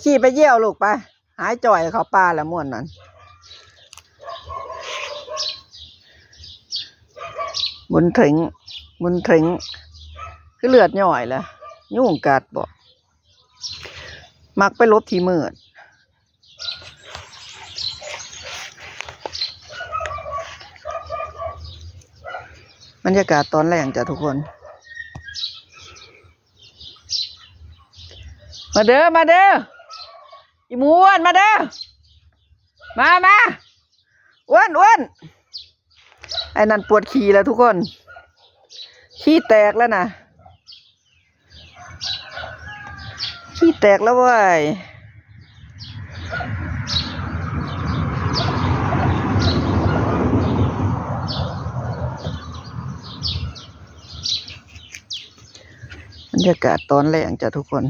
ขี้ไปเยี่ยวลูกไปหายจ่อยเขาปลาละม่วนนั่นบุญถึงคือเลือดย่อยละยุ่งกัดบ่มักไปลบที่มืดบรรยากาศตอนแรกจ้ะทุกคนมาเด้ออีหมูอ้วนมาเด้อมาอ้วนไอ้นั่นปวดขี้แล้วทุกคนขี้แตกแล้วนะขี้แตกแล้วเว้ยบรรยากาศตอนแรกจ้ะทุกคน